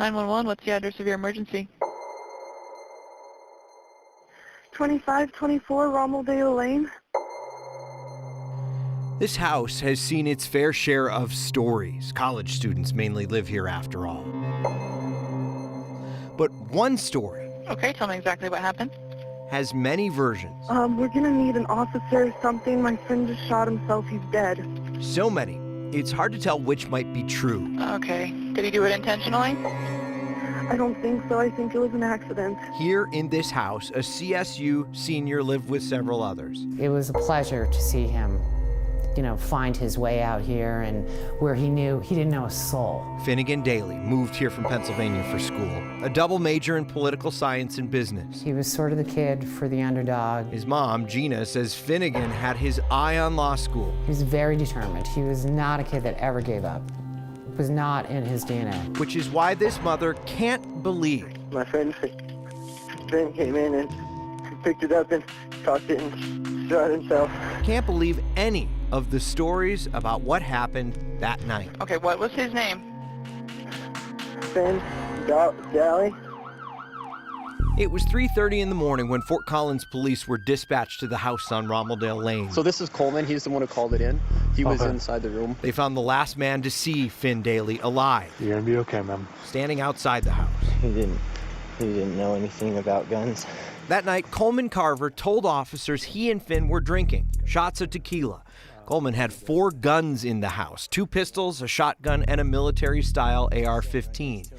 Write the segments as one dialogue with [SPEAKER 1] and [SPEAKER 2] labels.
[SPEAKER 1] 911, what's the address of your emergency?
[SPEAKER 2] 2524 Romeldale Lane.
[SPEAKER 3] This house has seen its fair share of stories. College students mainly live here after all. But one story...
[SPEAKER 1] Okay, tell me exactly what happened.
[SPEAKER 3] ...has many versions.
[SPEAKER 2] We're gonna need an officer or something. My friend just shot himself. He's dead.
[SPEAKER 3] So many, it's hard to tell which might be true.
[SPEAKER 1] Okay. Did he do it intentionally?
[SPEAKER 2] I don't think so. I think it was an accident.
[SPEAKER 3] Here in this house, a CSU senior lived with several others.
[SPEAKER 4] It was a pleasure to see him, find his way out here and where he didn't know a soul.
[SPEAKER 3] Finnegan Daly moved here from Pennsylvania for school, a double major in political science and business.
[SPEAKER 4] He was sort of the kid for the underdog.
[SPEAKER 3] His mom, Gina, says Finnegan had his eye on law school.
[SPEAKER 4] He was very determined. He was not a kid that ever gave up. It was not in his DNA.
[SPEAKER 3] Which is why this mother can't believe.
[SPEAKER 5] My friend Ben came in and picked it up and cocked it and shot himself.
[SPEAKER 3] Can't believe any of the stories about what happened that night.
[SPEAKER 1] Okay, what was his name?
[SPEAKER 5] Ben Daly.
[SPEAKER 3] It was 3:30 in the morning when Fort Collins police were dispatched to the house on Romeldale Lane.
[SPEAKER 6] So this is Coleman. He's the one who called it in. He was inside the room.
[SPEAKER 3] They found the last man to see Finn Daly alive.
[SPEAKER 7] You're gonna be okay, ma'am.
[SPEAKER 3] Standing outside the house.
[SPEAKER 5] He didn't know anything about guns.
[SPEAKER 3] That night, Coleman Carver told officers he and Finn were drinking shots of tequila. Coleman had 4 guns in the house, 2 pistols, a shotgun, and a military-style AR-15.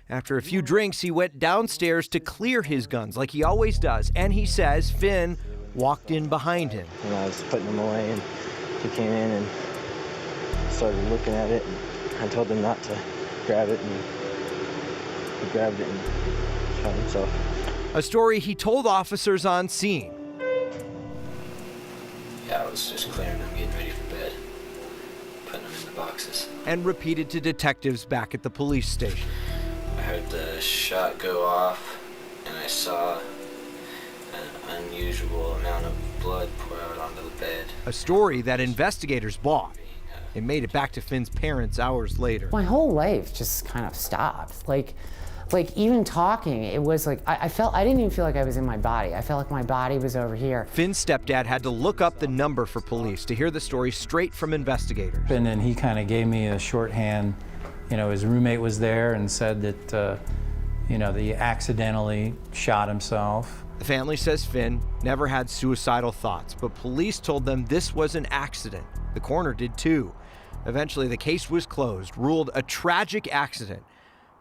[SPEAKER 3] After a few drinks, he went downstairs to clear his guns like he always does, and he says Finn walked in behind him.
[SPEAKER 5] And I was putting them away, and he came in and started looking at it, and I told him not to grab it, and he grabbed it and shot himself.
[SPEAKER 3] A story he told officers on scene.
[SPEAKER 8] Yeah, I was just clearing them, getting ready for bed, putting them in the boxes.
[SPEAKER 3] And repeated to detectives back at the police station.
[SPEAKER 8] I heard the shot go off, and I saw an unusual amount of blood pour out onto the bed.
[SPEAKER 3] A story that investigators bought. It made it back to Finn's parents hours later.
[SPEAKER 4] My whole life just kind of stopped. Like even talking, it was like, I didn't even feel like I was in my body. I felt like my body was over here.
[SPEAKER 3] Finn's stepdad had to look up the number for police to hear the story straight from investigators.
[SPEAKER 7] And then he kind of gave me a shorthand. His roommate was there and said that, that he accidentally shot himself.
[SPEAKER 3] The family says Finn never had suicidal thoughts, but police told them this was an accident. The coroner did too. Eventually, the case was closed, ruled a tragic accident.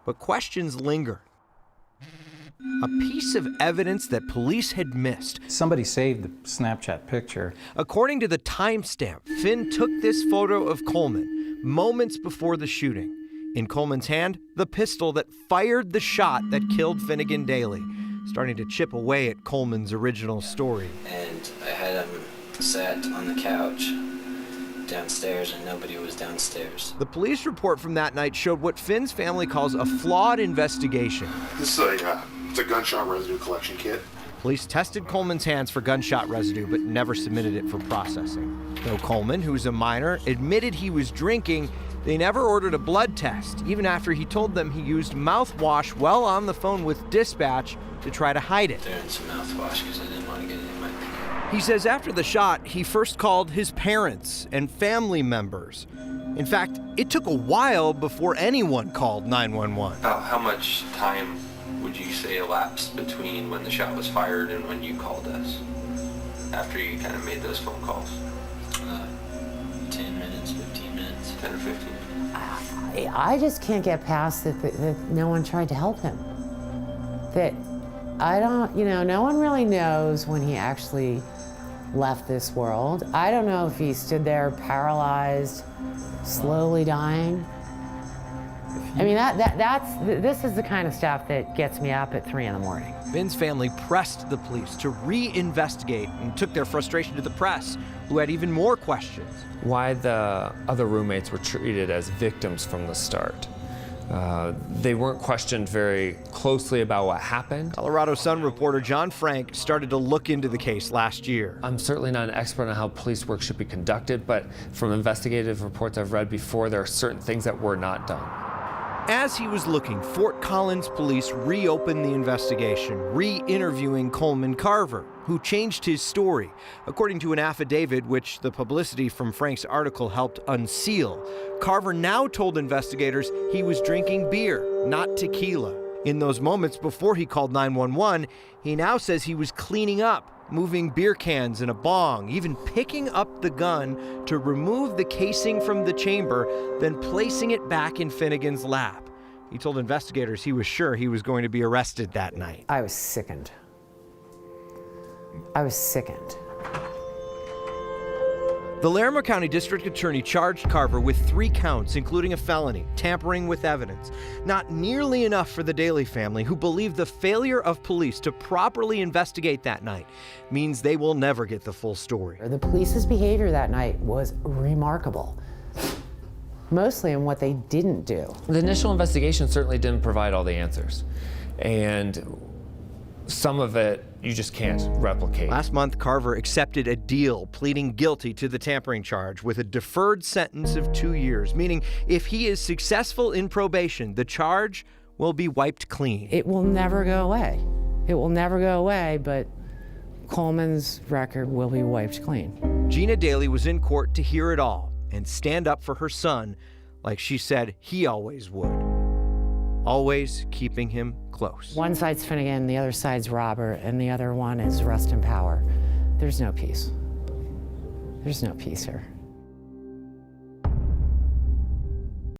[SPEAKER 3] But questions linger. A piece of evidence that police had missed.
[SPEAKER 7] Somebody saved the Snapchat picture.
[SPEAKER 3] According to the timestamp, Finn took this photo of Coleman moments before the shooting. In Coleman's hand, the pistol that fired the shot that killed Finnegan Daly, starting to chip away at Coleman's original story.
[SPEAKER 8] And I had him sat on the couch downstairs, and nobody was downstairs.
[SPEAKER 3] The police report from that night showed what Finn's family calls a flawed investigation.
[SPEAKER 9] This is it's a gunshot residue collection kit.
[SPEAKER 3] Police tested Coleman's hands for gunshot residue, but never submitted it for processing. Though Coleman, who's a minor, admitted he was drinking, they never ordered a blood test, even after he told them he used mouthwash while on the phone with dispatch to try to hide it.
[SPEAKER 8] Doing some mouthwash because I didn't want to get it in my pee.
[SPEAKER 3] He says after the shot, he first called his parents and family members. In fact, it took a while before anyone called 911.
[SPEAKER 8] How much time would you say elapsed between when the shot was fired and when you called us? After you kind of made those phone calls? 10 minutes, 15 minutes. 10 or 15 minutes.
[SPEAKER 4] I just can't get past that no one tried to help him. That no one really knows when he actually left this world. I don't know if he stood there paralyzed, slowly dying. I mean, this is the kind of stuff that gets me up at 3 in the morning.
[SPEAKER 3] Finn's family pressed the police to re-investigate and took their frustration to the press, who had even more questions.
[SPEAKER 10] Why the other roommates were treated as victims from the start. They weren't questioned very closely about what happened.
[SPEAKER 3] Colorado Sun reporter John Frank started to look into the case last year.
[SPEAKER 10] I'm certainly not an expert on how police work should be conducted, but from investigative reports I've read before, there are certain things that were not done.
[SPEAKER 3] As he was looking, Fort Collins police reopened the investigation, re-interviewing Coleman Carver, who changed his story. According to an affidavit which the publicity from Frank's article helped unseal, Carver now told investigators he was drinking beer, not tequila. In those moments before he called 911, he now says he was cleaning up, moving beer cans in a bong, even picking up the gun to remove the casing from the chamber, then placing it back in Finnegan's lap. He told investigators he was sure he was going to be arrested that night.
[SPEAKER 4] I was sickened. I was sickened.
[SPEAKER 3] The Larimer County District Attorney charged Carver with 3 counts, including a felony, tampering with evidence. Not nearly enough for the Daly family, who believe the failure of police to properly investigate that night means they will never get the full story.
[SPEAKER 4] The police's behavior that night was remarkable, mostly in what they didn't do.
[SPEAKER 10] The initial investigation certainly didn't provide all the answers, and some of it you just can't replicate.
[SPEAKER 3] Last month, Carver accepted a deal, pleading guilty to the tampering charge with a deferred sentence of 2 years, meaning if he is successful in probation, the charge will be wiped clean.
[SPEAKER 4] It will never go away. It will never go away, but Coleman's record will be wiped clean.
[SPEAKER 3] Gina Daly was in court to hear it all and stand up for her son like she said he always would, always keeping him close.
[SPEAKER 4] One side's Finnegan, the other side's Robert, and the other one is Rust and Power. There's no peace. There's no peace here.